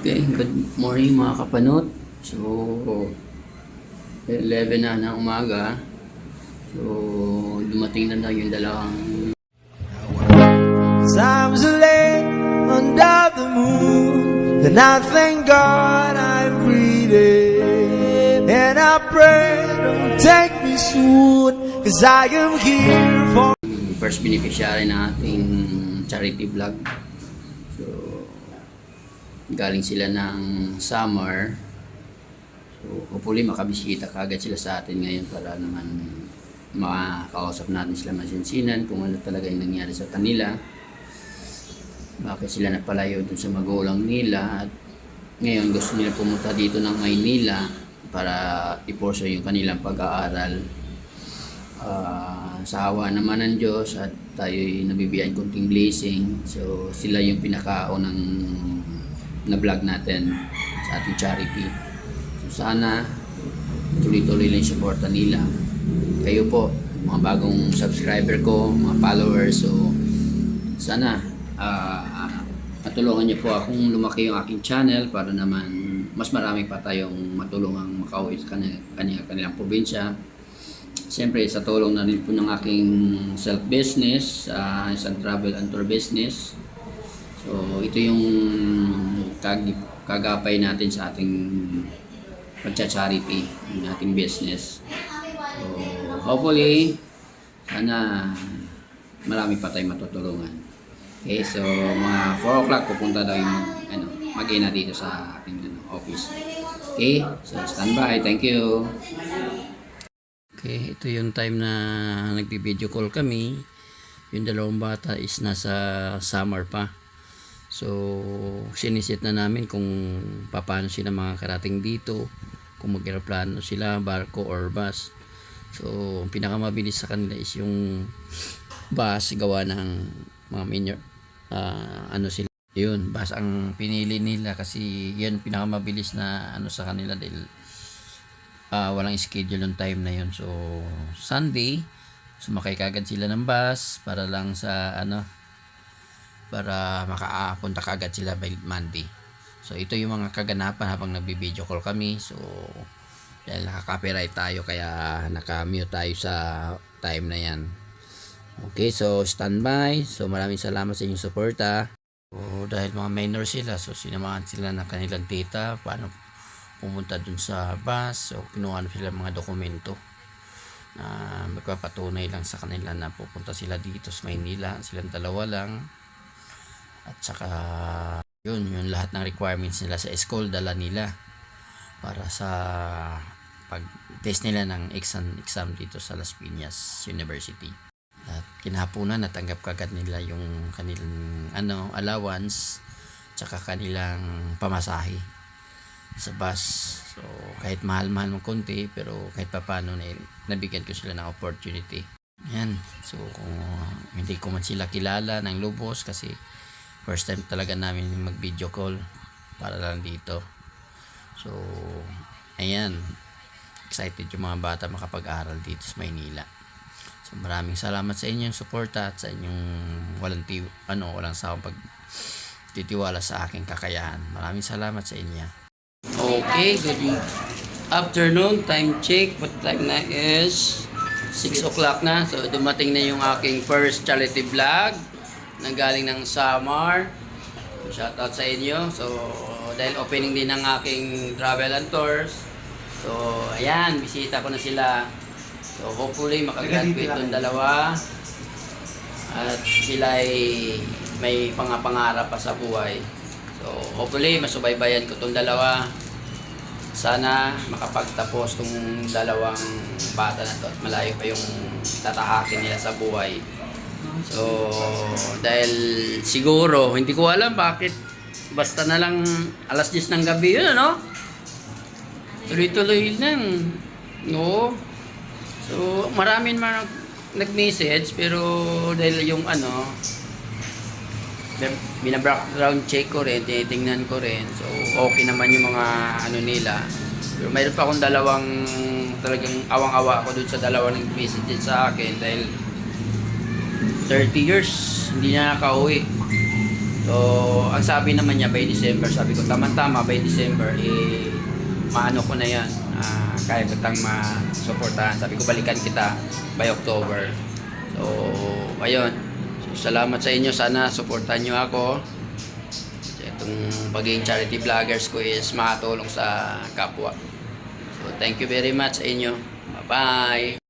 Okay, good morning mga kapanot. So, 11 na ng umaga. So, dumating na daw yung dalawang Times are late under the moon, and I thank God I'm breathing, and I pray don't take me soon, cause I am here for first beneficiary na ating charity vlog. So, galing sila ng summer. So, hopefully makabisita kaagad sila sa atin ngayon para naman makakausap natin sila masinsinan kung ano talaga yung nangyari sa kanila. Bakit sila napalayo dun sa magulang nila at ngayon gusto nila pumunta dito ng Maynila para i-pursue yung kanilang pag-aaral. Sa awa naman ng Diyos at tayo'y nabibigyan konting blessing. So sila yung pinakaunang na vlog natin sa ating charity. So sana tuloy-tuloy lang yung suporta nila. Kayo po, mga bagong subscriber ko, mga followers, so sana matulungan niyo po akong lumaki yung aking channel para naman mas marami pa tayong matulungang makauwi sa kanilang probinsya. Siyempre sa tulong na rin po ng aking self-business, isang travel and tour business. So ito yung kagapay natin sa ating pagcha-charity ng ating business. So hopefully sana marami pa tayong matutulungan. Okay, so mga 4 o'clock pupunta daw yung mag-ina dito sa ating office. Okay, so standby. Thank you. Okay, ito yung time na nagbi-video call kami. Yung dalawang bata is nasa summer pa. So, sinisit na namin kung paano sila mga karating dito. Kung mag-aeroplano sila, barko or bus. So, ang pinakamabilis sa kanila is yung bus gawa ng mga sila. Yun, bus ang pinili nila kasi yan pinakamabilis na sa kanila dahil walang schedule yung time na yun. So Sunday sumakay kagad sila ng bus para lang sa para makaapunta kagad sila by Monday. So ito yung mga kaganapan habang nagbi-video call kami. So dahil naka-copyright tayo kaya naka-mute tayo sa time na yan. Okay, so standby. So maraming salamat sa inyong suporta. So dahil mga minor sila, so sinamahan sila ng kanilang tita paano pumunta dun sa bus. So kinuha na sila mga dokumento na magpapatunay lang sa kanila na pupunta sila dito sa Maynila. Silang dalawa lang. At saka yun lahat ng requirements nila sa school dala nila para sa pag-test nila ng exam dito sa Las Piñas University. At kinahaponan natanggap kagad nila yung kanilang allowance tsaka kanilang pamasahe sa bus. So kahit mahal-mahal ng konti pero kahit papaano nabigyan ko sila ng opportunity. Yan. So kung hindi ko man sila kilala ng lubos kasi first time talaga namin mag video call para lang dito. So ayan, excited yung mga bata makapag-aral dito sa Maynila. So maraming salamat sa inyong suporta at sa inyong walang sawang pagtitiwala sa aking kakayahan. Maraming salamat sa inyo. Okay, good afternoon. Time check. What time na is 6 o'clock na. So dumating na yung aking first charity vlog na galing ng Samar. Shout out sa inyo. So dahil opening din ng aking travel and tours. So ayan, bisita ko na sila. So hopefully makagraduate yung dalawa at sila ay may pangarap pa sa buhay. So hopefully masubaybayan ko itong dalawa. Sana makapagtapos itong dalawang bata na to at malayo pa yung tatahakin nila sa buhay. So dahil siguro hindi ko alam bakit basta na lang alas 10 ng gabi yun, tuloy-tuloy lang. No. So, marami naman nag-message pero dahil yung bina-background check ko rin, tinitingnan ko rin. So, okay naman yung mga nila. Pero mayroon pa akong dalawang talagang awang-awa ako dun sa dalawang nag-message sa akin dahil 30 years hindi na nakauwi. So, ang sabi naman niya by December, sabi ko tama-tama by December, maano ko na yan. Kaya kitang masuportahan. Sabi ko balikan kita by October. So, ayun. So, salamat sa inyo. Sana suportahan nyo ako. Itong pagiging charity vloggers ko is makatulong sa kapwa. So, thank you very much sa inyo. Bye-bye!